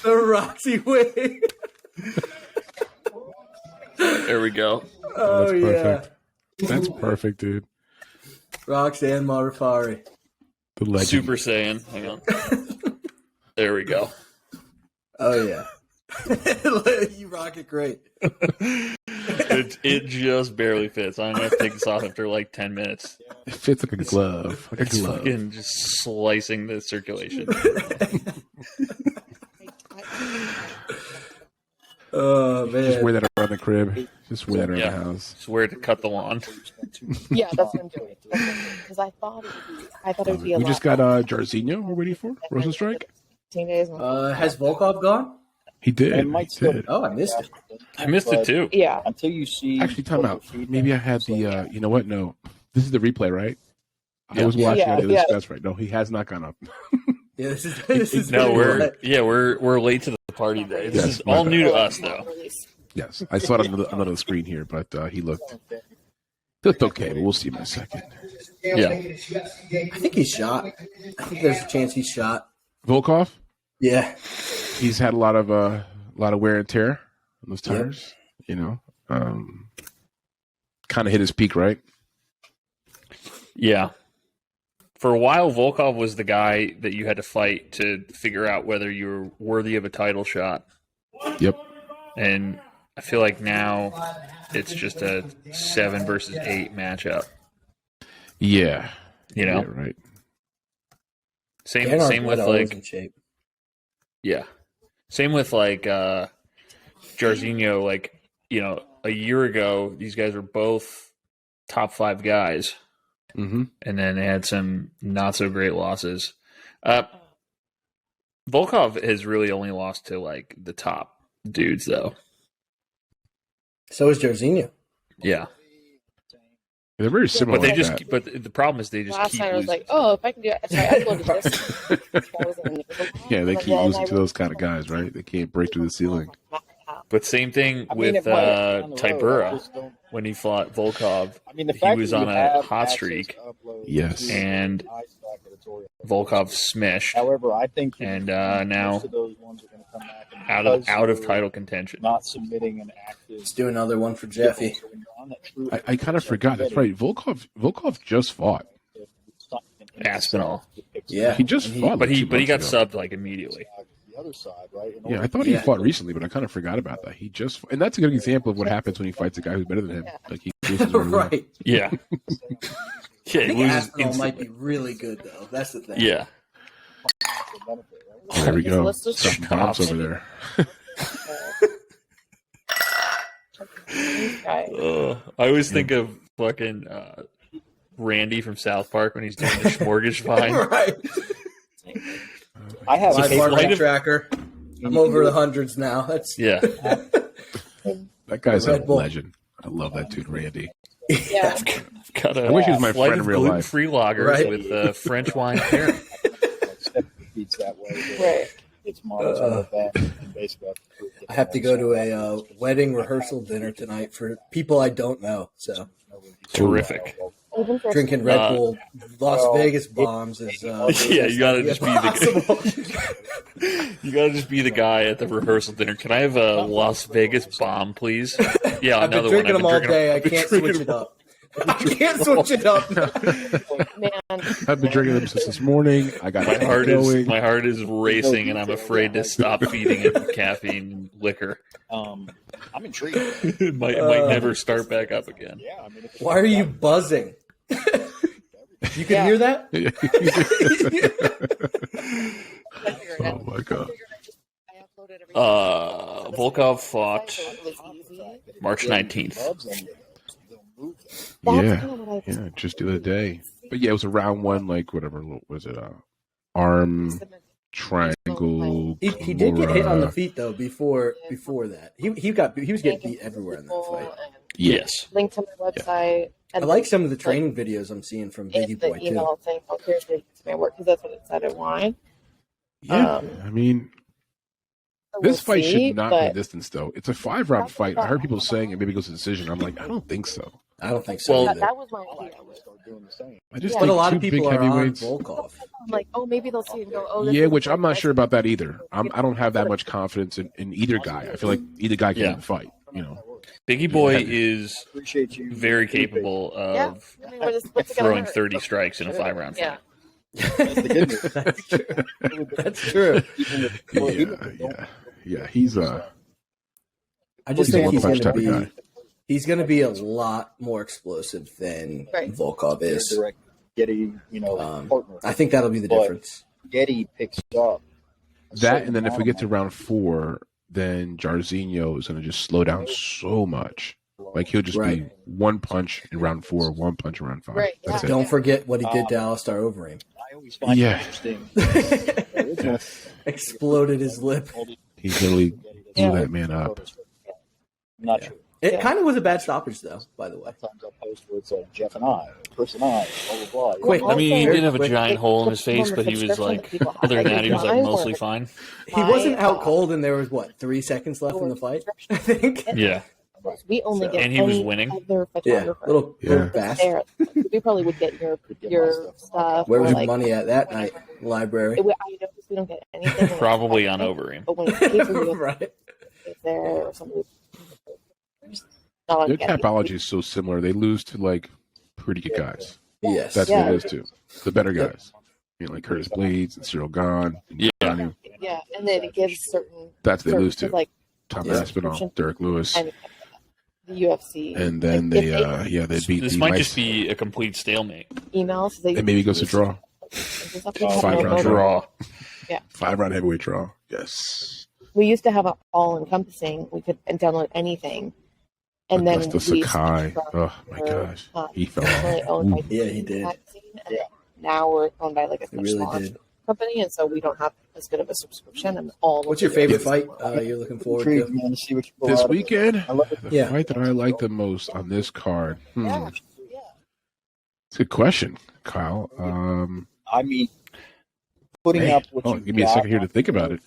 wave. The Roxy wave. There we go. Oh, that's perfect. yeah. That's perfect, dude. Roxanne Modafferi. The legend. Super Saiyan. Hang on. There we go. Oh, yeah. You rock it great. It just barely fits. I'm going to take this off after like 10 minutes. It fits like a glove. Like a It's glove. fucking just slicing the circulation. Oh, man. Just wear that around the crib. Just wear that around the house. Just where to cut the lawn. Yeah, that's what I'm doing. Because I thought it would be a We lot. just got Jairzinho we're waiting for. Rozenstruik. 15 days. Has Volkov gone? He did. It might He still did. Oh, I missed it. I missed it too. Yeah. until you see. Actually, time out. Maybe I had the, you know what? No. This is the replay, right? I Yeah. was watching Yeah, it. yeah. That's right. No, he has not gone up. Yeah, this is No, pretty we're late to the party day. This Yes, is my all bad. new to us though. Yes. I saw it on another screen here, but he looked okay, but we'll see him in a second. Yeah. I think he's shot. I think there's a chance he's shot. Volkov? Yeah. He's had a lot of wear and tear on those tires, you know. Kind of hit his peak, right? Yeah. For a while, Volkov was the guy that you had to fight to figure out whether you were worthy of a title shot. Yep. And I feel like now it's just a 7 versus 8 matchup. Yeah. You know? Yeah, right. Same Dan with Arquette was like in shape. yeah. Same with like Jairzinho, like, you know, a year ago these guys were both top 5 guys. Mm-hmm. And then they had some not so great losses. Volkov has really only lost to like the top dudes though. So is Jairzinho. Yeah. They're very similar. But they like just that. but the problem is they just Last keep night I was losing. like, oh, if I can do it. So I uploaded this. Yeah, they keep losing to those kind of guys, right? They can't break through the ceiling. But same thing I mean, with it might down the road, I Tybura just don't- when he fought Volkov. I mean, the He fact was that you on a have hot access streak. to upload Yes. And iStack editorial. Volkov smashed However, I think and most now of those ones are going to come back and out of because title you're contention. not submitting an active. Let's do another one for Jeffy. So when you're on that true I kind of forgot. That's right. Volkov just fought. Aspinall. Yeah. He just And he- fought. But like he 2 got months ago. subbed like immediately. The other side, right? Yeah, I thought he Yeah. fought recently, but I kind of forgot about that. He just, and that's a good example of what happens when he fights a guy who's better than him. Like he loses right away. Right. Yeah. I Yeah, he think loses Aspinall might be instantly. really good, though. That's the thing. Yeah. Oh, there we go. Let's just Some bombs over there. I always think of fucking Randy from South Park when he's doing the Smorgasbord find. Right. I have My Hey, market light of- tracker. I'm over the hundreds now. That's Yeah. That guy's a Red Bull. legend. I love that dude, Randy. Yeah. Got a I wish he was my flight friend of in real life. gluten-free lagers Right. with French wine pairing. beats that way. Right. It's models of that and basically I have to go to a wedding rehearsal dinner tonight for people I don't know. So Terrific. Even for drinking Red Uh, Bull Las Vegas bombs is Yeah, you gotta just be possible. You gotta just be the guy at the rehearsal dinner. Can I have a Las Vegas bomb, please? Yeah, I've been another drinking one. them all drinking day. I I've been can't drinking switch it them up. I can't switch it up. man, I've been drinking them since this morning. I got My it heart going. is racing, and I'm afraid to stop feeding it with caffeine and liquor. I'm intrigued. It might never start back up again. Yeah, I mean, if Why are you buzzing? You can hear that? Oh my god. Volkov fought March 19th. Yeah, just the other day. But yeah, it was a round one, like whatever. What was it? Arm triangle. He did get hit on the Kimura. feet though before that. He was getting beat everywhere in that fight. Yes. Link to my website. I like some of the training videos I'm seeing from Biggie the Boy too. email saying, "Oh, here's the my work," because that's what it said at Wine. Yeah, I mean, So this fight see, should not but be distance though. It's a 5-round fight. I heard people saying it maybe goes to decision. I'm like, I don't think so. I don't think so. Well, either. That was my I'll idea. actually start doing the same. I just Yeah. But think a lot two of people big are on heavyweights. Volkov. I'm like, oh, maybe they'll see it and go, oh, this Yeah, is which like I'm not this. sure about that either. I don't have that much confidence in either guy. I feel like either guy can Yeah. even fight. You know, Biggie Boy Yeah. is Appreciate you. very capable Yeah. of I mean, what's it gonna throwing hurt? 30 strikes in a 5-round Yeah. fight. That's true. That's true. yeah. He's I just He's a think he's one-punch going to type of be guy. he's going to be a lot more explosive than Right. Volkov is. Direct Getty, partner. I think that'll be the But- difference. Getty picks up that, and then if we get to round 4, then Jairzinho is going to just slow down so much. Like he'll just be Right. one punch in round 4, one punch in round 5. Right, That's yeah. it. Don't forget what he did to Alistair Overeem. I always find Yeah. it interesting. Exploded his lip. He literally blew Yeah. that man up. I'm not Yeah. sure. It Yeah. kind of was a bad stoppage, though, by the way. Sometimes I'll post where it's Jeff and I, Chris and I, blah, blah, blah. Quick. I mean, he Also, did have a quick- giant hole in his From face, the but he was subscription like, that people have, other than that, he was like I mostly work- fine. He wasn't out My, cold, and there was, 3 seconds left in the fight? I think. Yeah. We only So- get And he was any winning. other Yeah, photographer little fast. there. We probably would get your stuff. Where or was your like, money at that night? Library. I noticed we don't get anything. when Probably it's on fighting, Overeem. But when it's cases Right. there or something, not on Their Getty. capology is so similar. They lose to like pretty good guys. Yes. That's Yeah. what it is too. The better guys. You know, like Curtis Blades and Cyril Gahn. And Yeah. Johnny. Yeah, and then it gives certain. That's what they lose to. Like Tom Yeah. Aspinall, Derek Lewis, and the UFC. and then Like, they they beat This the might Mice. just be a complete stalemate. emails. And maybe it goes to draw. 5-round Draw. 5-round heavyweight draw. Yes. We used to have it all encompassing. We could download anything, and then Augusta we Sakai. switched Oh my from, gosh. um, He fell originally off. owned by Ooh. Yeah, he did. magazine, and now we're owned by like a He really launch did. company, and so we don't have as good of a subscription. And all. What's your favorite fight you're looking forward Intrigued, to? man, to see what you pull This out of it. weekend, I love it. the Yeah. fight that I like the most on this card. Yeah, It's a good question, Kyle. I mean, putting Hey, up what you give me a second here to think about it.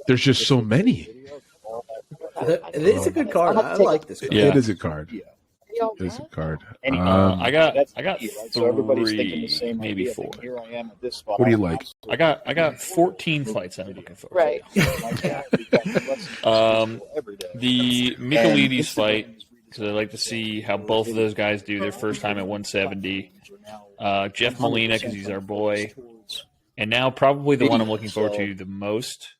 There's just so many. It is a good card. I'll have I to take like this card. Yeah. It is a card. Yeah. It is a card. Any- I got That's I got the key, right? So everybody's thinking the 3, same maybe idea. 4. Here I am at this spot. What do you like? I got 14 fights I'm looking for. right. Every day. The Michaelides fight, because I like to see how both of those guys do their first time at 170. Jeff Molina, because he's our boy. And now probably the one I'm looking forward to the most,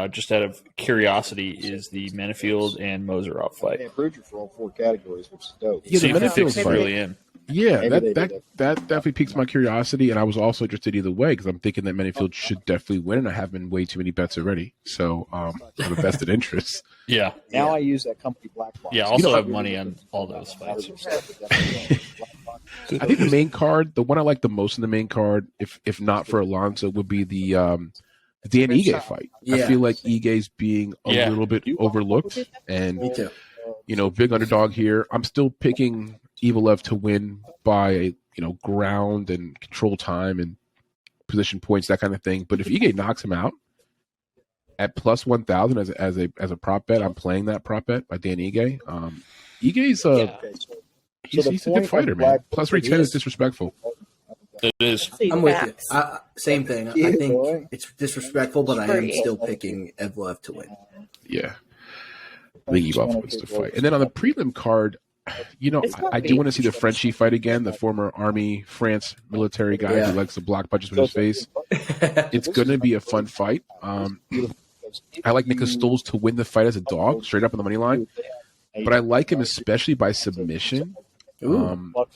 just out of curiosity, is the Menefield and Moserov They fight. approved you for all 4 categories, which is dope. Yeah, the See if Menefield Fix is fight. really in. Yeah, Maybe they that did definitely piques my curiosity, and I was also interested either way because I'm thinking that Menefield should definitely win, and I have been way too many bets already, so I have a vested interest. Yeah. Now I use that company Black Box. Yeah, I also have money on all those fights. I think the main card, the one I like the most in the main card, if not for Alonso, would be the Dan Ige fight. I Yeah. feel like Ige's being a Yeah. little bit overlooked, and Me too. big underdog here. I'm still picking Evelev to win by ground and control time and position points, that kind of thing. But if Ige knocks him out at plus 1,000 as a prop bet, I'm playing that prop bet by Dan Ige. Ige's he's a good fighter, man. Plus 310 is disrespectful. It is. I'm with you. Same thing. I think it's disrespectful, but I am still picking Evlev to win. Yeah. I think Evelev wins the fight. And then on the prelim card, I do want to see the Frenchie fight again, the former Army France military guy Yeah. who likes to block punches with his face. It's going to be a fun fight. I like Nicholas Stoles to win the fight as a dog, straight up on the money line. But I like him especially by submission.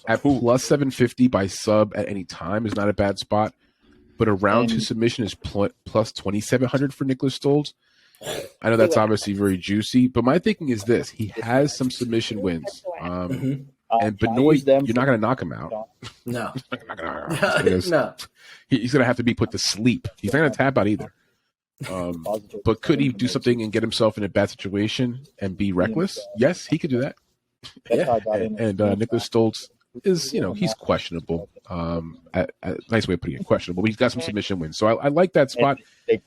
At plus 750 by sub at any time is not a bad spot. But a round 2 submission is plus 2,700 for Nicholas Stoles. I know that's obviously very juicy, but my thinking is this: he has some submission wins, and Benoit, you're not going to knock him out. No. Because No. he's going to have to be put to sleep. He's not going to tap out either. But could he do something and get himself in a bad situation and be reckless? Yes, he could do that. Yeah. And Nicholas Stoltz is, he's questionable. Nice way of putting it, questionable. But he's got some submission wins, so I like that spot. And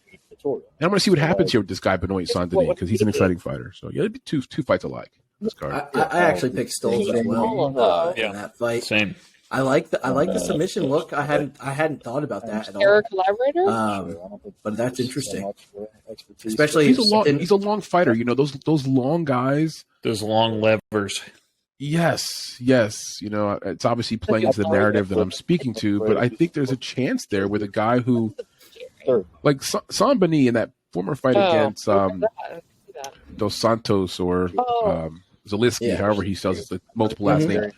I'm going to see what happens here with this guy Benoit Saint-Denis because he's an exciting fighter. So yeah, it'd be two fights alike. this card. I actually picked Stoles as well Yeah. in that fight. Same. I like the submission look. I hadn't thought about that at all. Error collaborator? But that's interesting. Especially he's a long fighter. You know, those long guys. Those long levers. Yes. You know, it's obviously playing into the narrative that I'm speaking to, but I think there's a chance there with a guy who, like Sambani in that former fight against Dos Santos or Zaleski, however he says it, multiple last names.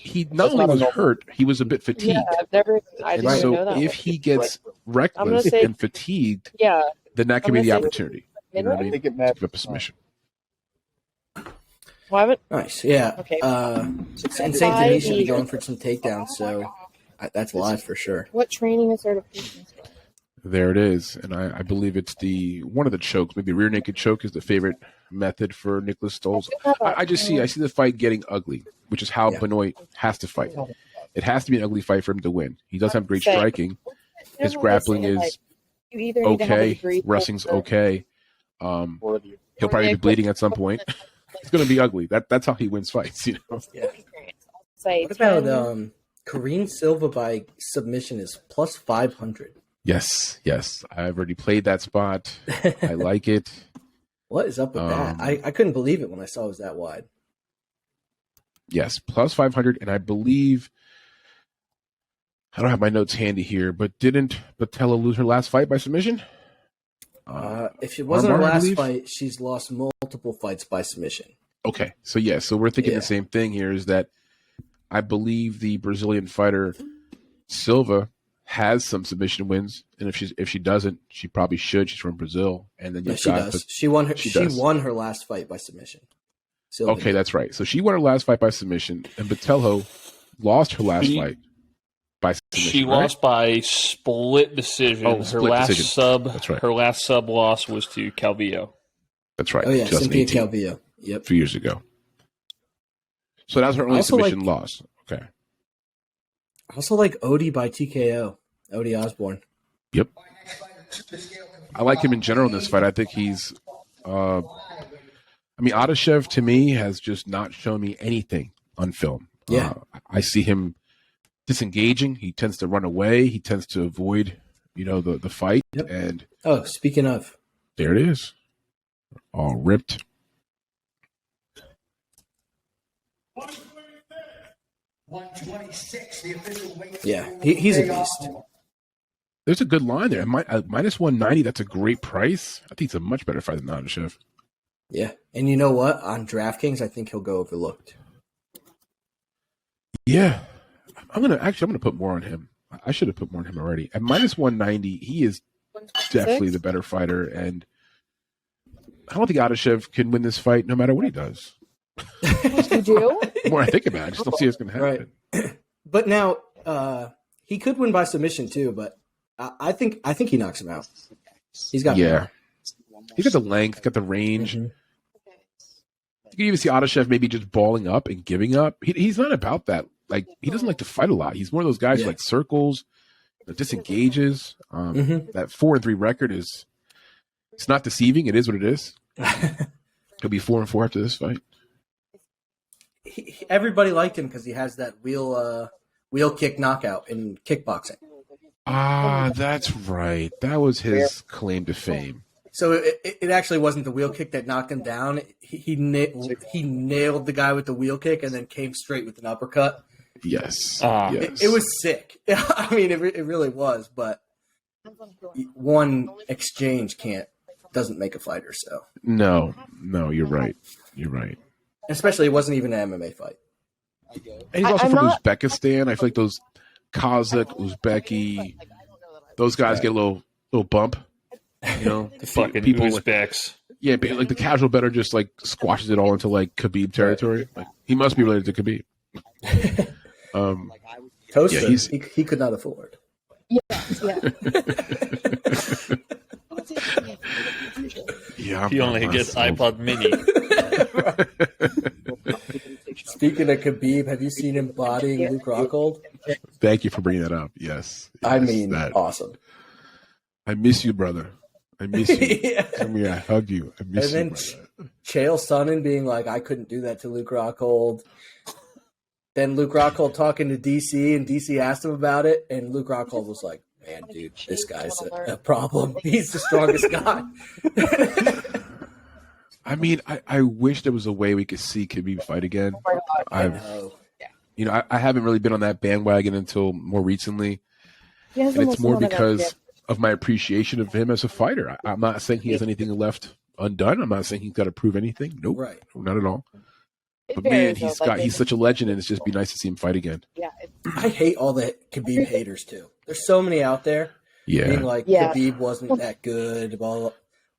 He not only was hurt, he was a bit fatigued. I didn't so know that. if he gets reckless and fatigued, then that could be the opportunity. You know what I mean? To give up a submission. Nice, yeah. Okay. And Saint Denis should be going for some takedowns, so that's live for sure. What training and certifications? There it is, and I believe it's one of the chokes. Maybe rear naked choke is the favorite method for Nicholas Stoles. I see the fight getting ugly, which is how Benoit has to fight. It has to be an ugly fight for him to win. He does have great striking. His grappling is okay. Wrestling's okay. He'll probably be bleeding at some point. It's going to be ugly. That's how he wins fights, you know. Yeah. What about Kareem Silva by submission is plus 500? Yes. I've already played that spot. I like it. What is up with that? I couldn't believe it when I saw it was that wide. Yes, plus 500, and I believe I don't have my notes handy here, but didn't Botello lose her last fight by submission? If it wasn't her last fight, she's lost multiple fights by submission. Okay, so we're thinking the same thing here. Is that I believe the Brazilian fighter Silva has some submission wins, and if she doesn't, she probably should. She's from Brazil, and then she does. She won her last fight by submission. Silva okay, that's right. So she won her last fight by submission, and Botello lost her last fight by submission. She lost by split decision. Her last sub loss was to Calvillo. That's right. Oh yeah, Cynthia Calvillo. Yep, 2 years ago. So that was her only submission loss. Okay. I also like Odie by TKO. Odie Osborne. Yep. I like him in general in this fight. I think he's Adashev to me has just not shown me anything on film. Yeah. I see him disengaging. He tends to run away. He tends to avoid, the fight. Yep. And speaking of, there it is. All ripped. Yeah, he's a beast. There's a good line there. Minus 190, that's a great price. I think it's a much better fight than Adashev. Yeah, and you know what? On DraftKings, I think he'll go overlooked. Yeah, I'm gonna put more on him. I should have put more on him already. At minus 190, he is definitely the better fighter, and I don't think Adashev can win this fight no matter what he does. You do? The more I think about it, I just don't see what's going to happen. Right. But now he could win by submission too. But I think he knocks him out. He's got He's got the length, got the range. Mm-hmm. You can even see Adashev maybe just balling up and giving up. He's not about that. Like, he doesn't like to fight a lot. He's one of those guys who like circles, disengages. That 4-3 record it's not deceiving. It is what it is. He'll be 4-4 after this fight. Everybody liked him because he has that wheel kick knockout in kickboxing. Ah, that's right. That was his claim to fame. So it actually wasn't the wheel kick that knocked him down. He nailed the guy with the wheel kick and then came straight with an uppercut. Yes. It was sick. I mean, it really was. But one exchange doesn't make a fighter. So no, you're right. Especially, it wasn't even an MMA fight. And he's also from Uzbekistan. I feel like those Kazakh, Uzbeki, those guys get a little bump. The fucking people Uzbeks. Like the casual bettor just like squashes it all into like Khabib territory. Like, he must be related to Khabib. Toaster, he could not afford. Yeah, he only gets iPod Mini. Speaking of Khabib, have you seen him bodying Luke Rockhold? Thank you for bringing that up. Yes, I mean, awesome. I miss you, brother. I miss you. Yeah. Come here, I hug you. I miss And you. then Chael Sonnen being like, I couldn't do that to Luke Rockhold. Then Luke Rockhold talking to DC, and DC asked him about it, and Luke Rockhold was like, man, dude, this guy's a problem. He's the strongest guy. I mean, I wish there was a way we could see Khabib fight again. I know. I haven't really been on that bandwagon until more recently. He has And the it's most more amount of because energy. of my appreciation of him as a fighter. I'm not saying he has anything left undone. I'm not saying he's got to prove anything. Nope, Right. not at all. It But man, varies, though, he's such a legend, and it's just be nice to see him fight again. Yeah, I hate all the Khabib haters, too. There's so many out there being Yeah, like, Yeah. Khabib wasn't that good. Blah, blah.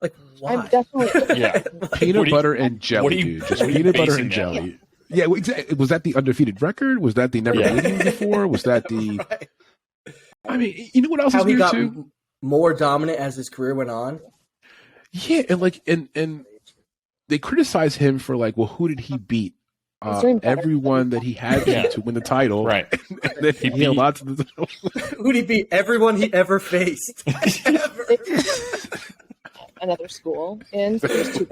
Like, why? I'm definitely. Yeah. peanut What do you- butter and jelly, what do you- dude. Just what are you peanut butter basing and that jelly. Yeah, well, exactly. Was that the undefeated record? Was that the never Yeah. beaten before? Was that the? Right. I mean, you know what else How is he weird got too? more dominant as his career went on. Yeah, and they criticize him for like, well, who did he beat? He's doing better. Everyone that he had Yeah. to win the title. Right. And then he beat- had lots of the Who'd he beat? Everyone he ever faced. Ever. Another school in. So there's two.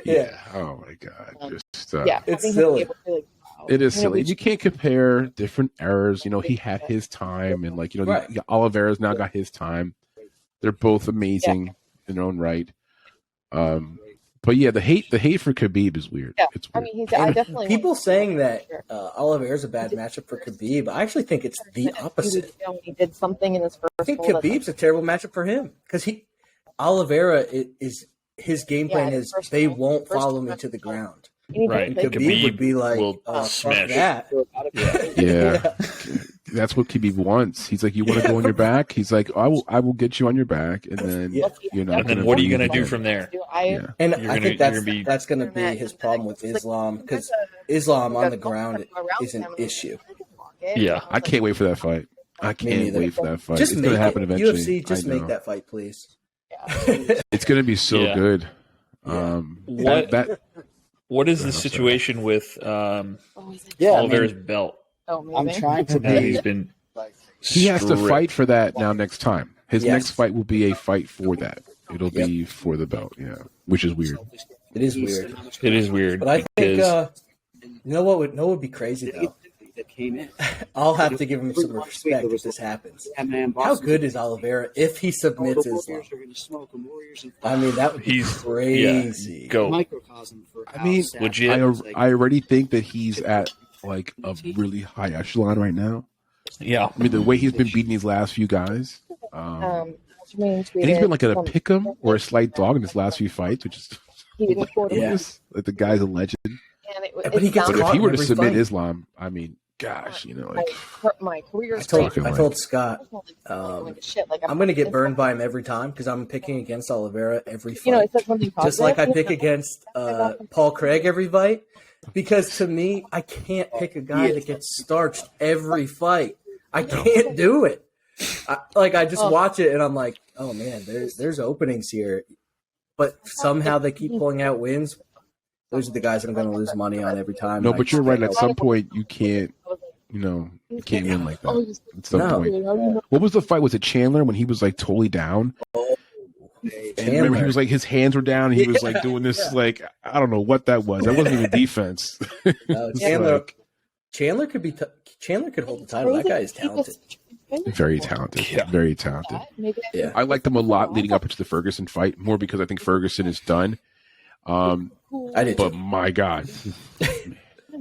Yeah. Oh my god. Just Yeah, It's I think silly. he'll be able to, like, wow. it is You know, silly. we- You can't compare different eras. You know, he had his time, and like Right. Oliveira's now got his time. They're both amazing in their own right. But yeah, the hate for Khabib is weird. Yeah, It's I weird. mean, I definitely. People saying that Sure. Oliveira's a bad matchup for Khabib. I actually think it's the opposite. He did something in his first. I think goal that's Khabib's a terrible matchup for him because Oliveira is his game plan his is first they goal- won't first follow me goal. to the ground. You need to Right. And play Khabib would be like, will fuck smash. that. Yeah. That's what Khabib wants. He's like, you want to go on your back? He's like, I will get you on your back, and then Yeah. you're not. And then gonna what are you believe going to do again. from there? Yeah. And You're I gonna- think you're gonna be- that's going to be his problem with Islam because Islam on the ground is an issue. Yeah. I can't wait for that fight. I can't neither. wait for that fight. Just it's make going to happen it. eventually. UFC, just I know. make that fight, please. It's going to be so Yeah. good. Yeah. What- that What is the situation with Yeah, Oliveira's belt? Oh, I'm amazing. trying to He's be been he has to stripped. fight for that now next time. His Yes. next fight will be a fight for that. It'll be for the belt, yeah, which is weird. It is weird. It is weird But I think, because you know what would be crazy, though? I'll have to give him some respect if this happens. How good is Oliveira if he submits Islam? I mean, that would be he's crazy. Yeah, go. I mean, Legit. I already think that he's at like a really high echelon right now. Yeah. I mean, the way he's been beating these last few guys, Jermaine and he's been like at a tweeted pick'em or a slight dog in his last few fights, which is he didn't quote him, Yeah. like the guy's a legend. and it, But he gets But if caught he were in to every submit fight. Islam, I mean, gosh, you know, like my career I is told, Talking I like- told Scott shit. Like I'm going to get burned by him every time because I'm picking against Oliveira every fight. You know, it said something positive. Just like I you pick know? against Paul Craig every fight. Because to me, I can't pick a guy that gets starched every fight. I can't do it. I just watch it and I'm like, oh man, there's openings here. But somehow they keep pulling out wins. Those are the guys I'm going to lose money on every time. no. And I But just you're right. can't At help some point, you can't, you can't win like Oh, that. At some No. point, what was the fight? Was it Chandler when he was like totally down? it. And remember, he Chandler. was like his hands were down. And he was like doing this like I don't know what that was. That wasn't even defense. It's Chandler, like, Chandler could be. Chandler could hold the title. That guy is He was- talented. very talented. Yeah. Very talented. Maybe Yeah. I liked him a lot leading up into the Ferguson fight, more because I think Ferguson is done. I did But too. my God,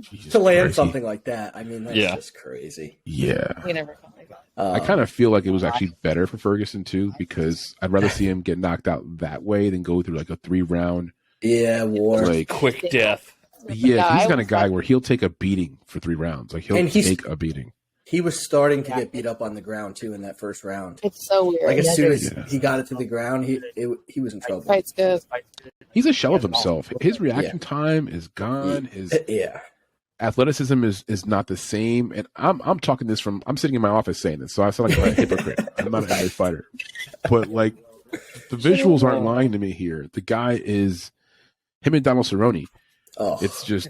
Jesus To land Christ, something like that. I mean, that's Yeah. just crazy. Yeah, we never felt like that. I kind of feel like it was actually better for Ferguson too, because I'd rather see him get knocked out that way than go through like a 3-round. war. Like, Quick death. yeah, he's I the kind was of guy like- where he'll take a beating for 3 rounds. Like he'll And he's- take a beating. He was starting to get beat up on the ground too in that first round. It's so weird. Like as soon as Yeah. he got it to the ground, he was in trouble. Fight's good. He's a shell of himself. His reaction time is gone. His Yeah. athleticism is not the same. And I'm talking this from I'm sitting in my office saying this, so I sound like a hypocrite. I'm not a MMA fighter, but like the visuals aren't lying to me here. The guy is him and Donald Cerrone. Oh, It's just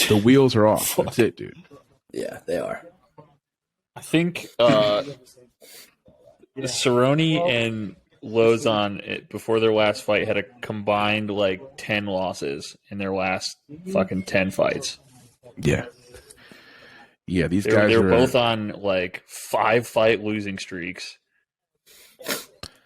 the wheels are off. That's it, dude. yeah, they are. I think Cerrone and Lozon before their last fight had a combined 10 losses in their last fucking 10 fights. Yeah. Yeah, these They guys were are both on 5-fight losing streaks.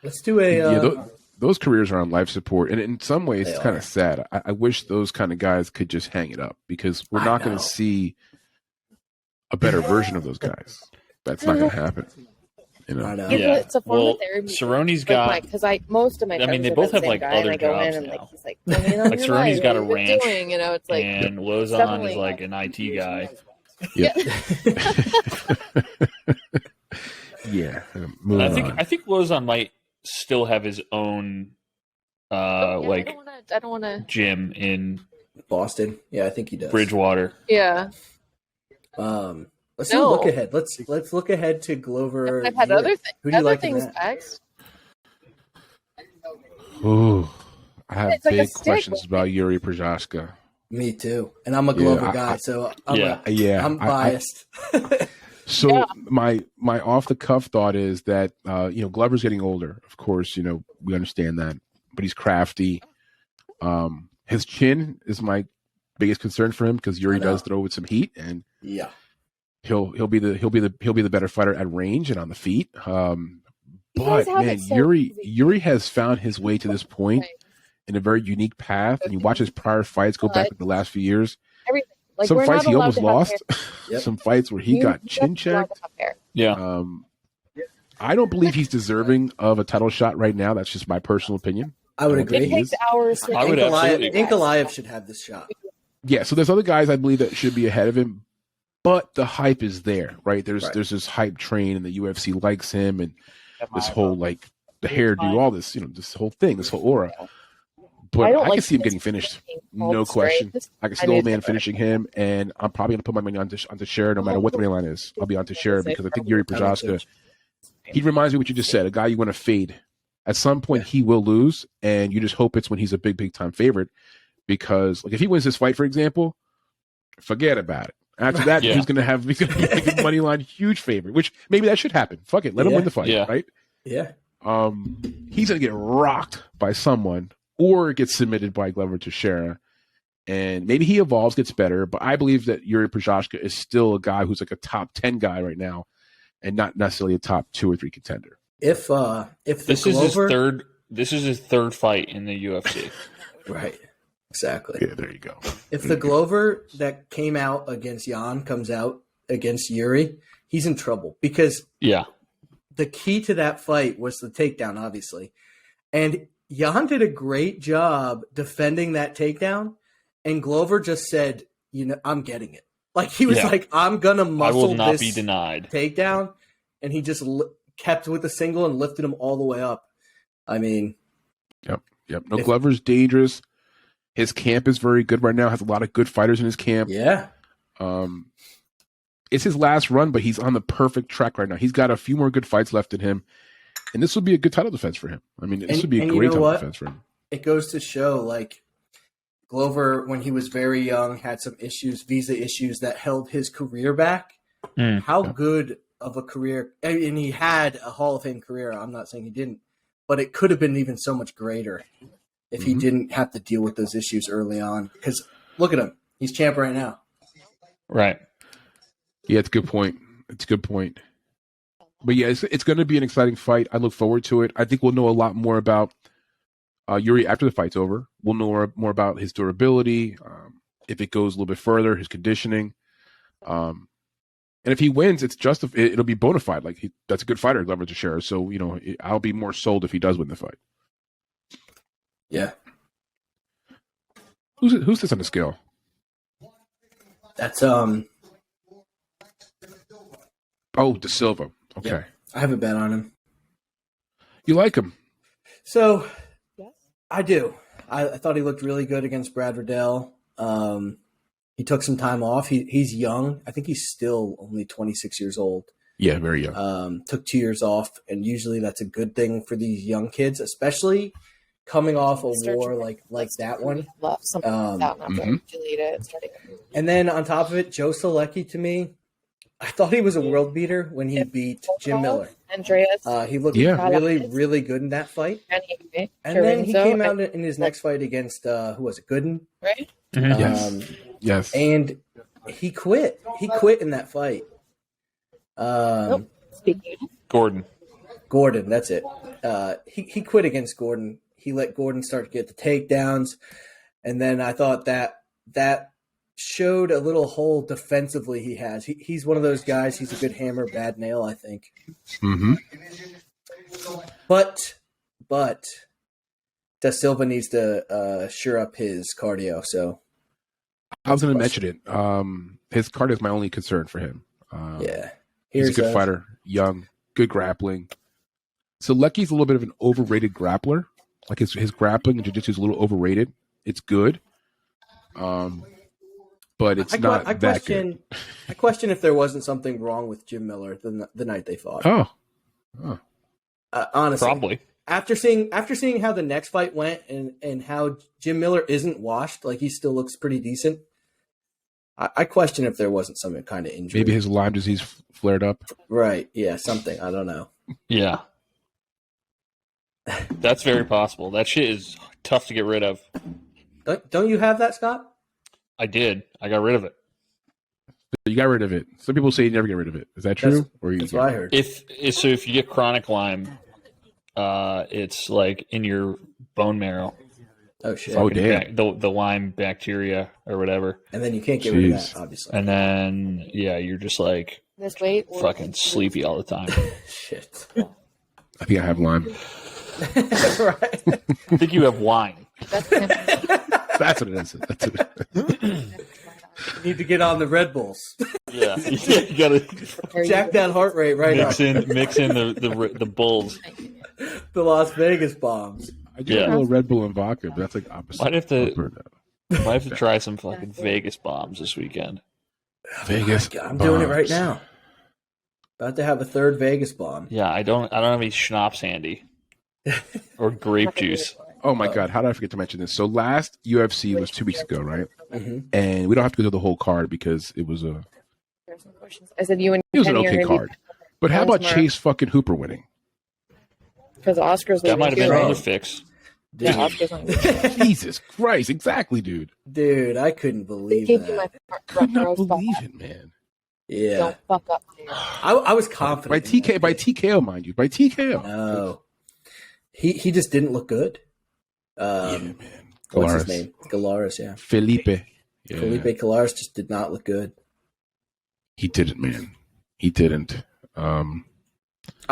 Let's do a. those careers are on life support, and in some ways, They it's kind are. of sad. I wish those kind of guys could just hang it up because we're I not going know. to see a better version of those guys. That's not going to happen. You know. I know. Yeah. It's a form Well, of therapy. Cerrone's got. because most of my friends I mean, they are both that have, same guy, other and I go in jobs and now. he's like, tell me about Like your Cerrone's life, got a what you've been ranch, doing, it's like and Lozon definitely- is like an IT guy. Yeah. Yeah. And Moving on. I think Lozon might still have his own I don't want to. gym in Boston. Yeah, I think he does. Bridgewater. Yeah, Let's No. look ahead. Let's look ahead to Glover. I've had Yuri. other Who do you other like in things that? next. Ooh, I have It's like a big stick. questions about Yuri Prochaska. Me too, and I'm a Glover guy, so Yeah. I'm biased. So Yeah. my off the cuff thought is that Glover's getting older. Of course, we understand that, but he's crafty. His chin is my biggest concern for him because Yuri I know. does throw with some heat, and Yeah, he'll be the better fighter at range and on the feet. You guys But have man, it so Yuri easy. Yuri has found his way to this point Right. in a very unique path. And you watch his prior fights go back to the last few years. Everything. Some we're fights not he allowed almost to have lost. Yep. Some fights where he hair. got You're chin not allowed checked. to have hair. Yeah. I don't believe he's deserving of a title shot right now. That's just my personal opinion. I would I don't agree. think It he takes is. hours. To I would absolutely agree. Ankalaev should have this shot. Yeah, so there's other guys I believe that should be ahead of him, but the hype is there, right? There's this hype train, and the UFC likes him, and this whole the hairdo, all this, this whole thing, this whole aura. But I don't I can like see him this getting finished, being no called question. straight. I can see I the old mean, man finishing him, and I'm probably going to put my money on Teixeira no matter what the money line is. I'll be on Teixeira because I think Yuri Prochaska, he reminds me of what you just said, a guy you want to fade. At some point, he will lose, and you just hope it's when he's a big, big time favorite. Because if he wins this fight, for example, forget about it. After that, Yeah. he's going to be a money line huge favorite, which maybe that should happen. Fuck it, let him win the fight, Yeah. right? Yeah, He's going to get rocked by someone or get submitted by Glover Teixeira. And maybe he evolves, gets better, but I believe that Yuri Prochaska is still a guy who's like a top 10 guy right now and not necessarily a top 2 or 3 contender. if the This Glover, is his third fight in the UFC. right, exactly. Yeah, there you go. If the Glover that came out against Jan comes out against Yuri, he's in trouble because Yeah. the key to that fight was the takedown, obviously. And Jan did a great job defending that takedown. And Glover just said, I'm getting it. Like he was Yeah. like, I'm going to I muscle will not this be denied. takedown. And he just kept with the single and lifted him all the way up. I mean, Yep. No, Glover's dangerous. His camp is very good right now. Has a lot of good fighters in his camp. yeah. It's his last run, but he's on the perfect track right now. He's got a few more good fights left in him. And this would be a good title defense for him. I mean, this would be a and great you know title what? defense for him. It goes to show, Glover, when he was very young, had some visa issues that held his career back. How good of a career, and he had a Hall of Fame career. I'm not saying he didn't, but it could have been even so much greater if he didn't have to deal with those issues early on. Because look at him. He's champ right now. Right. Yeah, it's a good point. But yeah, it's going to be an exciting fight. I look forward to it. I think we'll know a lot more about Yuri after the fight's over. We'll know more about his durability, if it goes a little bit further, his conditioning. And if he wins, it'll be bona fide. That's a good fighter, Glover Teixeira. So, I'll be more sold if he does win the fight. Yeah. Who's this on the scale? That's Oh, De Silva. Okay. Yeah. I have a bet on him. You like him? So Yes. I do. I thought he looked really good against Brad Riddell. He took some time off. He's young. I think he's still only 26 years old. Yeah, very young. Took 2 years off, and usually that's a good thing for these young kids, especially coming off a war like that one. Left something out and I'm going to delete it. And then on top of it, Joe Selecki, to me, I thought he was a world beater when he beat Jim Miller. Andreas. He looked Yeah. really, really good in that fight. And And then he came out in his next fight against who was it? Gooden. right? Yes. And he quit. He quit in that fight. Speaking. Gordon. Gordon, that's it. He quit against Gordon. He let Gordon start to get the takedowns, and then I thought that showed a little hole defensively he has. He's one of those guys. He's a good hammer, bad nail, I think. Mm-hmm. But Da Silva needs to shore up his cardio. So I was going to mention it. His cardio is my only concern for him. yeah, He's a good fighter, young, good grappling. So Lecky's a little bit of an overrated grappler. Like his grappling and jiu-jitsu is a little overrated. It's good. But it's not that good. I question if there wasn't something wrong with Jim Miller the night they fought. Oh. Honestly, Probably. After seeing how the next fight went and how Jim Miller isn't washed, like he still looks pretty decent. I question if there wasn't some kind of injury. Maybe his Lyme disease flared up. Right? Yeah, something. I don't know. Yeah. That's very possible. That shit is tough to get rid of. Don't you have that, Scott? I did. I got rid of it. You got rid of it. Some people say you never get rid of it. Is that true? That's what I heard. If you get chronic Lyme, it's like in your bone marrow. Oh shit! Oh damn! The Lyme bacteria or whatever. And then you can't get rid of that, obviously. And then you're just like This way. fucking sleepy all the time. Shit. I think I have Lyme. Right. I think you have wine. That's That's what it is. That's it. You need to get on the Red Bulls. Yeah, you gotta Jack that heart rate right up. mix in the bulls. The Las Vegas bombs. I do a little Red Bull and vodka, but that's like opposite. Might have to try some fucking Vegas bombs this weekend. Vegas. I'm doing it right now. About to have a third Vegas bomb. Yeah, I don't have any schnapps handy or grape juice. Oh my God! How did I forget to mention this? So last UFC was 2 weeks ago, right? Mm-hmm. And we don't have to go through the whole card because it was There's some questions. I said you and it was an Kenny are okay gonna be card. But how about tomorrow. Chase fucking Hooper winning? Because Oscar's That might have been leaving too, another right? fix. Yeah, Oscar's not. Jesus Christ! Exactly, dude. Dude, I couldn't believe Gave you that. my Could not row spot. believe it, man. Yeah, Don't fuck up. I was confident. By TKO, mind you, by TKO. No, he just didn't look good. Yeah, man. What's his Galaris. name? Galaris, yeah. Felipe. Yeah. Felipe Galaris just did not look good. He didn't, man. He didn't. I'll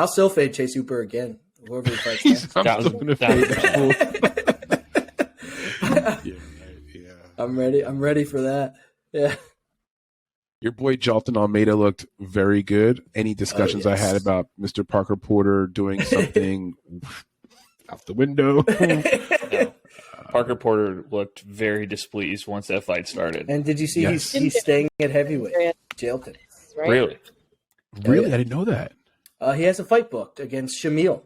still fade Chase Hooper again. Whoever he fights next. I'm That was- still gonna that fade him. Yeah. I'm ready. I'm ready for that. Yeah. Your boy Jalton Almeida looked very good. Any discussions I had yes. about Mr. Parker Porter doing something out the window? No. Parker Porter looked very displeased once that fight started. And did you see Yes. he's staying at heavyweight? Jalton. Right? Really? Really? I didn't know that. He has a fight booked against Shamil.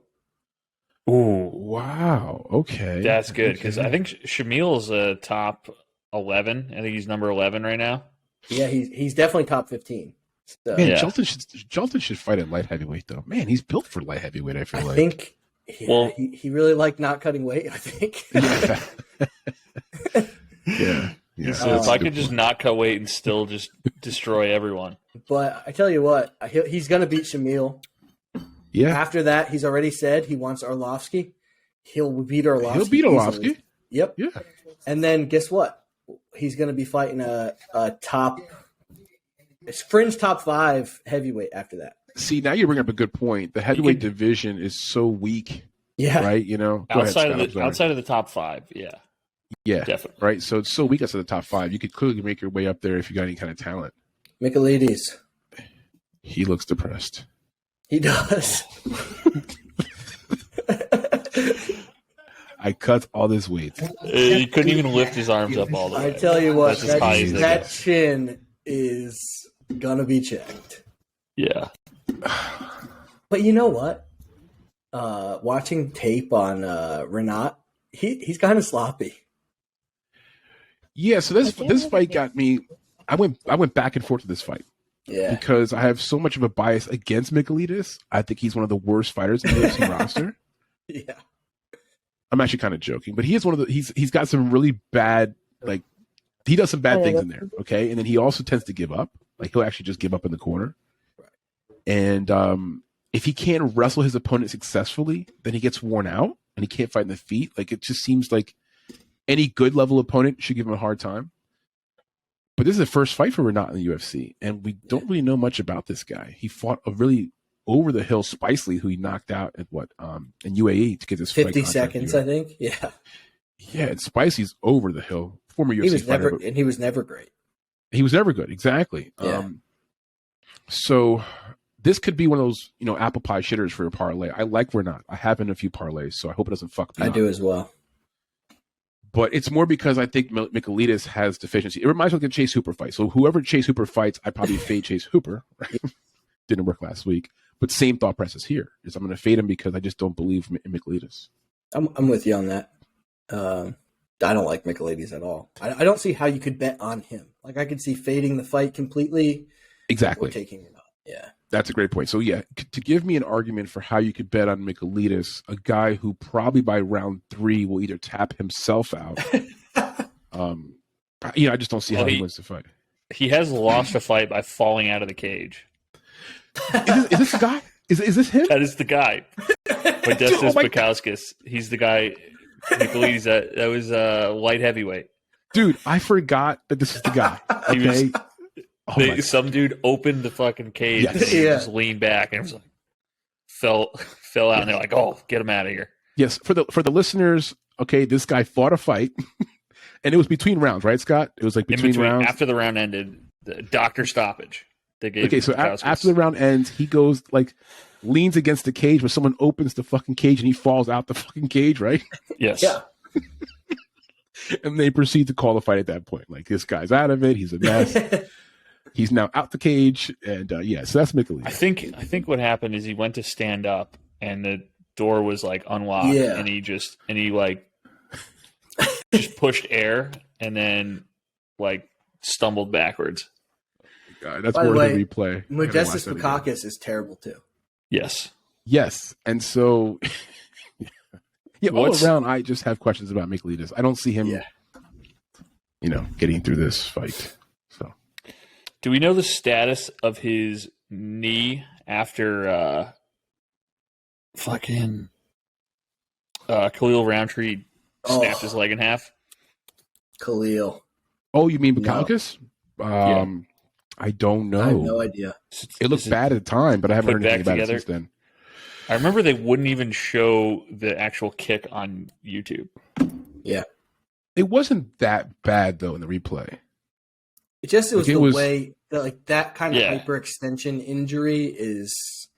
Ooh, Wow. Okay. that's good because Okay. I think Shamil's a top 11. I think he's number 11 right now. Yeah, he's definitely top 15. So, Man, Yeah. Jalton should fight at light heavyweight though. Man, he's built for light heavyweight. I feel I like. think Well- he really liked not cutting weight, I think. Yeah. Yeah. So that's if a I good could just point. not cut weight and still just destroy everyone. But I tell you what, he's going to beat Shamil. Yeah. After that, he's already said he wants Arlovsky. He'll beat Arlovsky. He'll beat easily. Orlovsky. Yep. Yeah. And then guess what? He's going to be fighting a fringe top 5 heavyweight after that. See, now you bring up a good point. The heavyweight can- division is so weak, Yeah. right? You know, Go ahead, Outside Scott, I'm sorry. outside of the top 5, yeah, Yeah. definitely. Right. So it's so weak outside the top 5. You could clearly make your way up there if you got any kind of talent. Michaelides. He looks depressed. He does. I cut all this weight. He couldn't even lift his arms up all the way. I tell you what, That's as high as they that go. chin is going to be checked. Yeah. But you know what? Watching tape on Renat, he's kind of sloppy. Yeah. So this fight got me. I went back and forth to this fight. Yeah. because I have so much of a bias against Michailidis. I think he's one of the worst fighters in the UFC roster. Yeah. I'm actually kind of joking, but he is one of the he's got some really bad, like, he does some bad things in there, okay? And then he also tends to give up. Like, he'll actually just give up in the corner. And if he can't wrestle his opponent successfully, then he gets worn out and he can't fight in the feet. Like, it just seems like any good level opponent should give him a hard time. But this is the first fight for Renat in the UFC, and we don't really know much about this guy. He fought a really over-the-hill Spicely, who he knocked out at in UAE to get this 50 seconds, I think. Yeah. Yeah, and Spicely's over the hill. Former UFC fighter. He was never great. He was never good, exactly. Yeah. So this could be one of those, apple pie shitters for a parlay. I like Renat. I have in a few parlays, so I hope it doesn't fuck me up. I do as well. But it's more because I think Michailidis has deficiency. It reminds me of the Chase Hooper fight. So whoever Chase Hooper fights, I probably fade Chase Hooper. Right? Didn't work last week. But same thought process here is I'm going to fade him because I just don't believe in Michailidis. I'm with you on that. I don't like Michailidis at all. I don't see how you could bet on him. Like, I could see fading the fight completely. Exactly. Or taking it off. Yeah. That's a great point. So, yeah, to give me an argument for how you could bet on Michailidis, a guy who probably by round 3 will either tap himself out. I just don't see how he wins the fight. He has lost a fight by falling out of the cage. Is this the guy? Is this him? That is the guy. Modestas Bukauskas. He's the guy. Michailidis, that was light heavyweight. Dude, I forgot that this is the guy. Okay. Some dude opened the fucking cage and he just leaned back and it was like fell out and they're like, "Oh, get him out of here." Yes, for the listeners, okay, this guy fought a fight and it was between rounds, right, Scott? It was like between rounds. After the round ended, the doctor stoppage. They gave after the round ends, he goes leans against the cage, but someone opens the fucking cage and he falls out the fucking cage, right? Yes. Yeah. And they proceed to call the fight at that point. Like, this guy's out of it. He's a mess. He's now out the cage, and so that's Michailidis. I think what happened is he went to stand up, and the door was unlocked, and he just pushed air, and then stumbled backwards. God, that's worth a replay. Modestas Bukauskas is terrible too. Yes, and so all around, I just have questions about Michailidis. I don't see him, getting through this fight. So. Do we know the status of his knee after Khalil Roundtree snapped his leg in half? Khalil. Oh, you mean Bukauskas? No. I don't know. I have no idea. It looked bad at the time, but I haven't heard anything about it since then. I remember they wouldn't even show the actual kick on YouTube. Yeah. It wasn't that bad, though, in the replay. It was the way that that kind of hyperextension injury is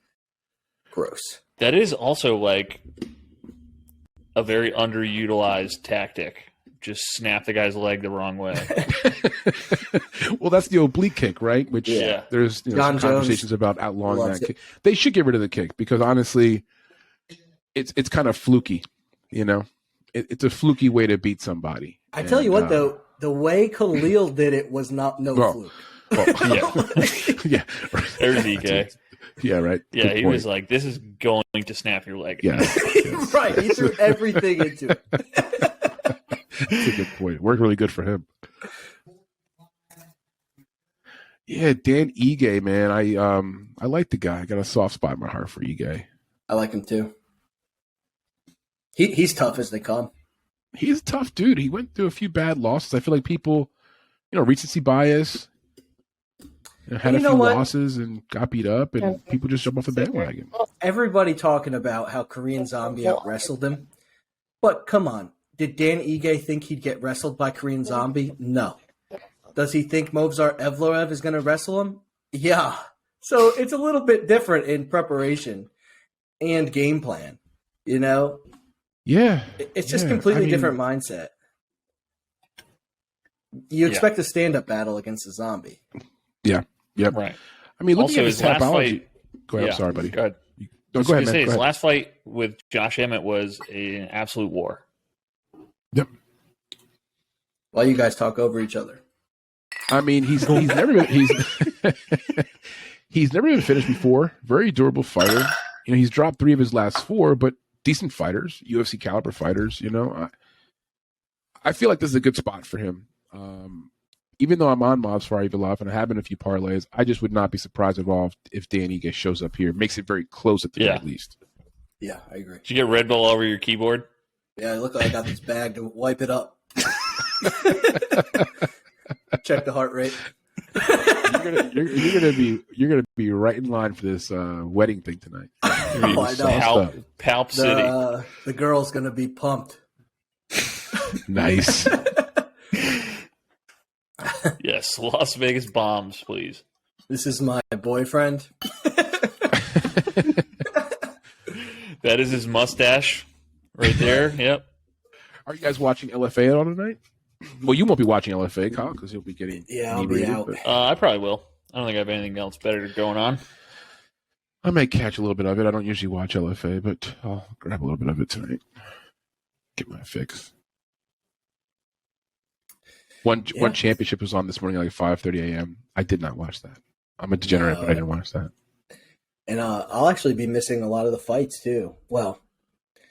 gross. That is also a very underutilized tactic. Just snap the guy's leg the wrong way. Well, that's the oblique kick, right? Which there's some conversations about outlawing that kick. They should get rid of the kick because honestly, it's kind of fluky. It's a fluky way to beat somebody. I tell you what, though, the way Khalil did it was fluke. Yeah. There's EK. Yeah, right. Yeah, he was like, "This is going to snap your leg." Yeah. Right. He threw everything into it. That's a good point. Worked really good for him. Yeah, Dan Ige, man. I like the guy. I got a soft spot in my heart for Ige. I like him too. He's tough as they come. He's a tough dude. He went through a few bad losses. I feel like people, recency bias, had a few losses and got beat up, and people just jump off the bandwagon. Everybody talking about how Korean Zombie out wrestled him, but come on. Did Dan Ige think he'd get wrestled by Korean Zombie? No. Does he think Movsar Evloev is going to wrestle him? Yeah. So it's a little bit different in preparation and game plan, Yeah. It's just completely different mindset. You expect a stand-up battle against a zombie. Yeah. Yep. Right. I mean, looking Also, at his tapology. Go ahead. Yeah, I'm sorry, buddy. Go ahead. Go ahead, man. His last fight with Josh Emmett was an absolute war. Yep. While you guys talk over each other. I mean, he's never been he's never been finished before. Very durable fighter. He's dropped 3 of his last 4, but decent fighters, UFC caliber fighters. I feel like this is a good spot for him. Even though I'm on Mobs for Ivalov and I have been a few parlays, I just would not be surprised at all if Dan Ige shows up here. Makes it very close at the very least. Yeah, I agree. Did you get Red Bull over your keyboard? Yeah, I look like I got this bag to wipe it up. Check the heart rate. You're gonna be right in line for this wedding thing tonight. Oh, I know. Palp City. The girl's gonna be pumped. Nice. Yes, Las Vegas bombs, please. This is my boyfriend. That is his mustache right there. Yep. Are you guys watching LFA at all tonight? Well, you won't be watching LFA, Kyle, because you'll be getting. Yeah, I'll be out. I probably will. I don't think I have anything else better going on. I may catch a little bit of it. I don't usually watch LFA, but I'll grab a little bit of it tonight. Get my fix. One championship was on this morning at like 5:30 a.m. I did not watch that. I'm a degenerate, but I didn't watch that. And I'll actually be missing a lot of the fights too. Well,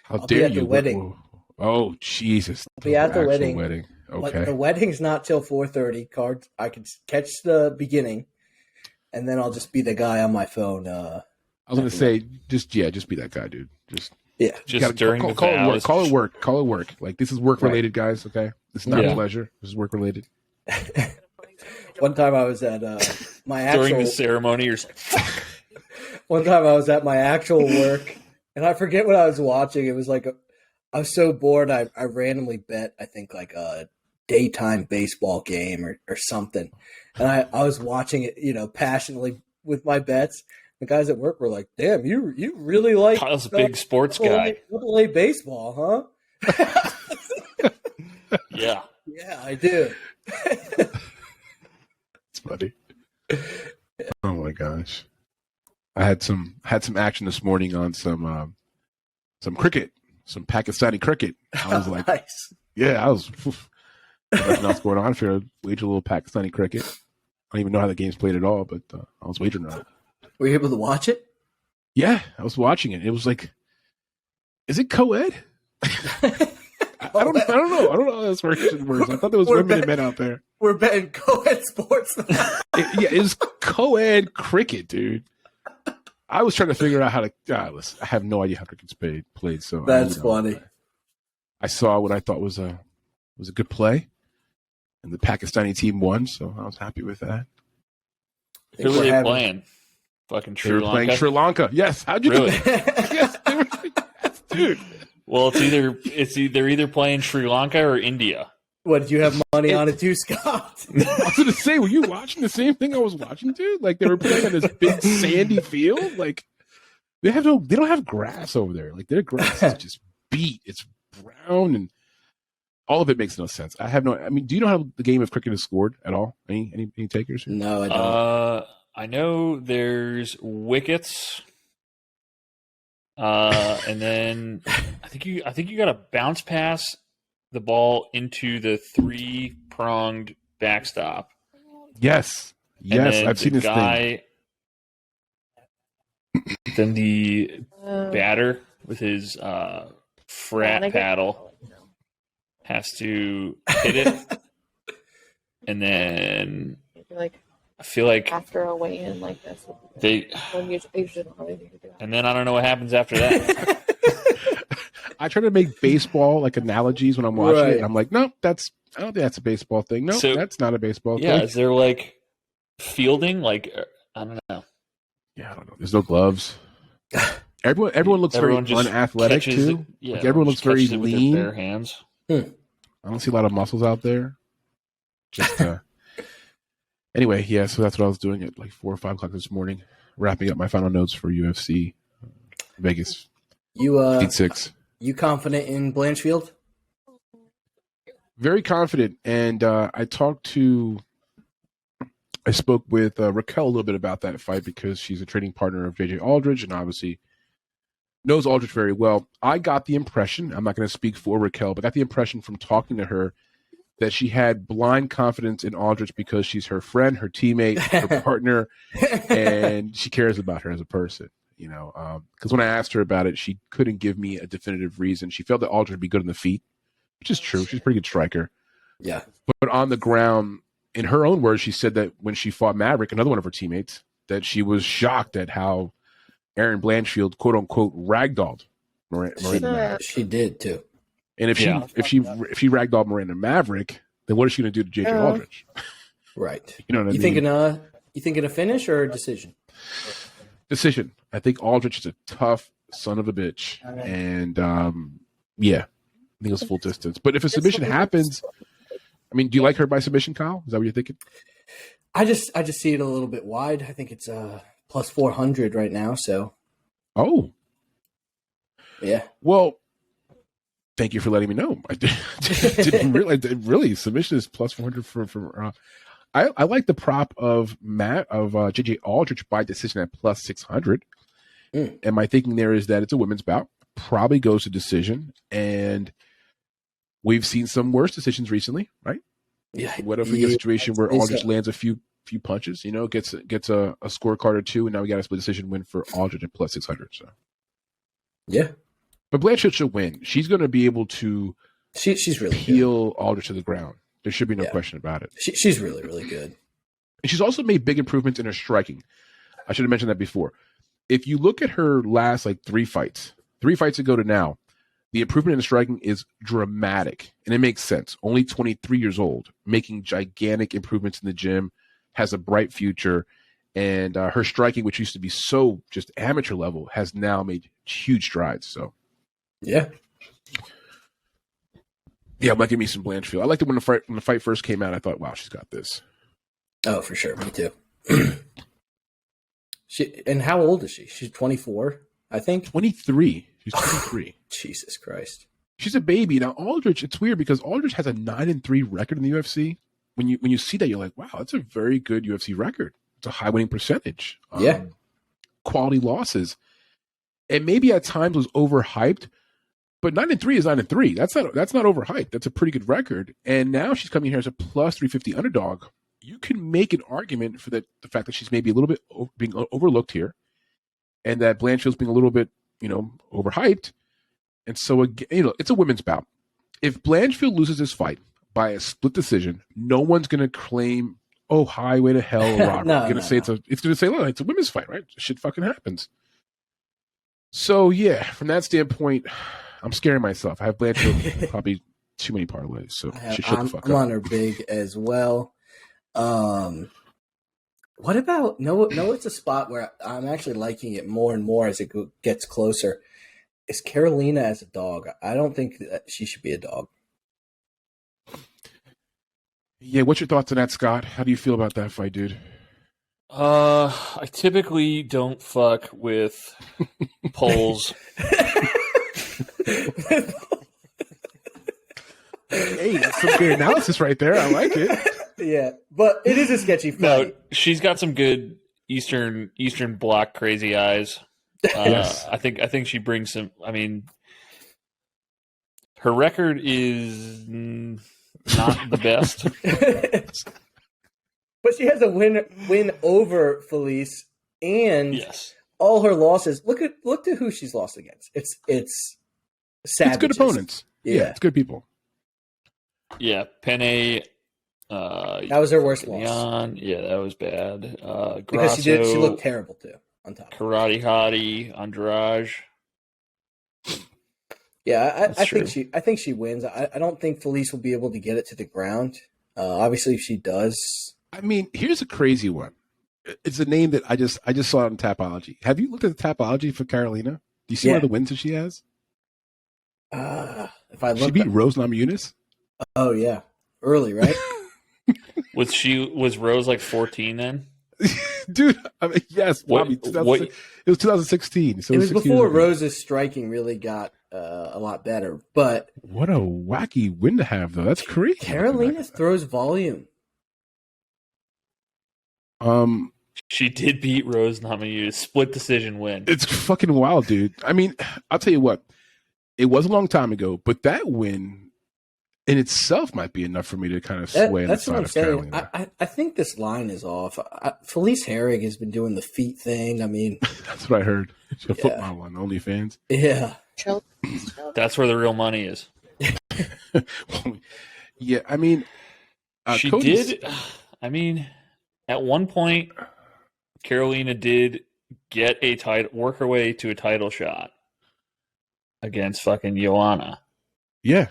how I'll dare be at you? the wedding. Oh Okay. I'll be at the wedding. Okay. But the wedding's not till 4:30. Cards. I could catch the beginning, and then I'll just be the guy on my phone. I was gonna say, just be that guy, dude. During the vows. Call it work. Like, this is work related, guys. Okay, this is not pleasure. This is work related. One time I was at my actual during the ceremony. One time I was at my actual work, and I forget what I was watching. It was like I was so bored. I randomly bet, I think, like a daytime baseball game or something, and I was watching it, passionately with my bets. The guys at work were like, "Damn, you really like Kyle's a big sports guy. Double-A baseball, huh?" Yeah. Yeah, I do. It's funny. Oh my gosh. I had some action this morning on some cricket, some Pakistani cricket. I was like, nice. Yeah, I was nothing else going on. Fair wager a little Pakistani cricket. I don't even know how the game's played at all, but I was wagering on it. Were you able to watch it? Yeah, I was watching it. It was like, is it co-ed? I don't know. I don't know how this works. I thought there was women and men out there. We're betting co-ed sports. It's co-ed cricket, dude. I was trying to figure out how to. Listen, I have no idea how cricket's played. So that's funny. I saw what I thought was a good play, and the Pakistani team won, so I was happy with that. Who were they playing? Fucking Sri Lanka. Playing Sri Lanka. Yes. How'd you do that? Yes, yes, dude. Well, it's either playing Sri Lanka or India. What, did you have money on it too, Scott? I was going to say, were you watching the same thing I was watching, dude? Like, they were playing on this big sandy field. Like, they don't have grass over there. Like, their grass is just beat. It's brown, and all of it makes no sense. I mean, do you know how the game of cricket is scored at all? Any takers? No, I don't. I know there's wickets. And then I think you got to bounce pass the ball into the 3-pronged backstop. Yes, I've seen this thing. Then the batter with his frat paddle has to hit it, and then I feel like after a weigh-in like this, they usually don't really need to do it. and then I don't know what happens after that. I try to make baseball like analogies when I'm watching it, and I'm like, no, I don't think that's a baseball thing. No, that's not a baseball thing. Yeah, is there like fielding? Like, I don't know. Yeah, I don't know. There's no gloves. Everyone looks very unathletic too. Like, everyone looks very lean. With their bare hands. I don't see a lot of muscles out there. Just anyway, yeah. So that's what I was doing at like 4 or 5 o'clock this morning, wrapping up my final notes for UFC Vegas. You 6. You confident in Blanchfield? Very confident, and I spoke with Raquel a little bit about that fight because she's a training partner of JJ Aldridge and obviously knows Aldridge very well. I got the impression, I'm not going to speak for Raquel, but got the impression from talking to her that she had blind confidence in Aldrich because she's her friend, her teammate, her partner, and she cares about her as a person. You know, because when I asked her about it, she couldn't give me a definitive reason. She felt that Aldrich would be good on the feet, which is true. She's a pretty good striker. Yeah. But on the ground, in her own words, she said that when she fought Maverick, another one of her teammates, that she was shocked at how Erin Blanchfield, quote unquote, ragdolled Miranda Maverick. She did too. And if she ragdolled Miranda Maverick, then what is she going to do to JJ Aldrich? Right. You know what I mean? You thinking a finish or a decision? Decision. I think Aldrich is a tough son of a bitch, and yeah, I think it's full distance. But if a submission happens, I mean, do you like her by submission, Kyle? Is that what you're thinking? I just see it a little bit wide. I think it's plus 400 right now. So, yeah. Well, thank you for letting me know. I didn't realize. Really, submission is plus 400 for. I like the prop of JJ Aldrich by decision at plus 600. And my thinking there is that it's a women's bout, probably goes to decision, and we've seen some worse decisions recently, right? Yeah. What if we get a situation where Aldrich lands a few punches, gets a scorecard or two, and now we got a split decision win for Aldrich at plus 600. So, yeah. But Blanchard should win. She's going to be able to she's really peel Aldrich to the ground. There should be no question about it. She's really, really good. And she's also made big improvements in her striking. I should have mentioned that before. If you look at her last three fights ago to now, the improvement in striking is dramatic, and it makes sense. Only 23 years old, making gigantic improvements in the gym, has a bright future, and her striking, which used to be so just amateur level, has now made huge strides. So, yeah, I'm liking me some Blanchfield. I liked it when the fight first came out. I thought, wow, she's got this. Oh, for sure, me too. And how old is she? She's 24, I think. 23. She's 23. Jesus Christ. She's a baby. Now, Aldrich, it's weird because Aldrich has a 9-3 record in the UFC. When you see that, you're like, wow, that's a very good UFC record. It's a high winning percentage. Quality losses. And maybe at times was overhyped, but 9-3 is 9-3. That's not overhyped. That's a pretty good record. And now she's coming here as a plus 350 underdog. You can make an argument for the fact that she's maybe a little bit being overlooked here, and that Blanchfield's being a little bit, overhyped. And so, again, it's a women's bout. If Blanchfield loses this fight by a split decision, no one's going to claim, highway to hell, Robert. It's going to say, look, it's a women's fight, right? Shit fucking happens. So, yeah, from that standpoint, I'm scaring myself. I have Blanchfield probably too many parlays, so she shut the fuck up. I'm on her big as well. What about no? It's a spot where I'm actually liking it more and more as it gets closer. Is Carolina as a dog? I don't think that she should be a dog. Yeah, what's your thoughts on that, Scott? How do you feel about that fight, dude? I typically don't fuck with polls. Hey, that's some good analysis right there. I like it. Yeah, but it is a sketchy fight. No, she's got some good Eastern Bloc crazy eyes. Yes. I think she brings some. I mean, her record is not the best, but she has a win over Felice, and yes, all her losses. Look to who she's lost against. It's savages. It's good opponents. Yeah, it's good people. Yeah, Penne. That was her worst loss. Yeah, that was bad. Because Grasso, she looked terrible too. On top, Karate Hottie, Andrade. Yeah, I think she wins. I don't think Felice will be able to get it to the ground. Obviously, if she does. I mean, here's a crazy one. It's a name that I just saw it on Tapology. Have you looked at the Tapology for Carolina? Do you see one of the wins that she has? If I look, she beat Rose Namajunas. Oh yeah, early, right? Was Rose like 14 then? Dude, I mean, yes. Bobby, it was 2016. So it was before Rose's striking really got a lot better. But what a wacky win to have, though. That's crazy. Carolina throws volume. She did beat Rose Namajunas, split decision win. It's fucking wild, dude. I mean, I'll tell you what. It was a long time ago, but that win in itself might be enough for me to kind of sway on the That's what side I'm of saying. Carolina. I think this line is off. Felice Herrig has been doing the feet thing. I mean, That's what I heard. She's a foot Yeah. model on OnlyFans. yeah. That's where the real money is. Yeah, I mean, She Cody's- did. I mean, at one point, Carolina did get a title, work her way to a title shot against fucking Joanna. Yeah.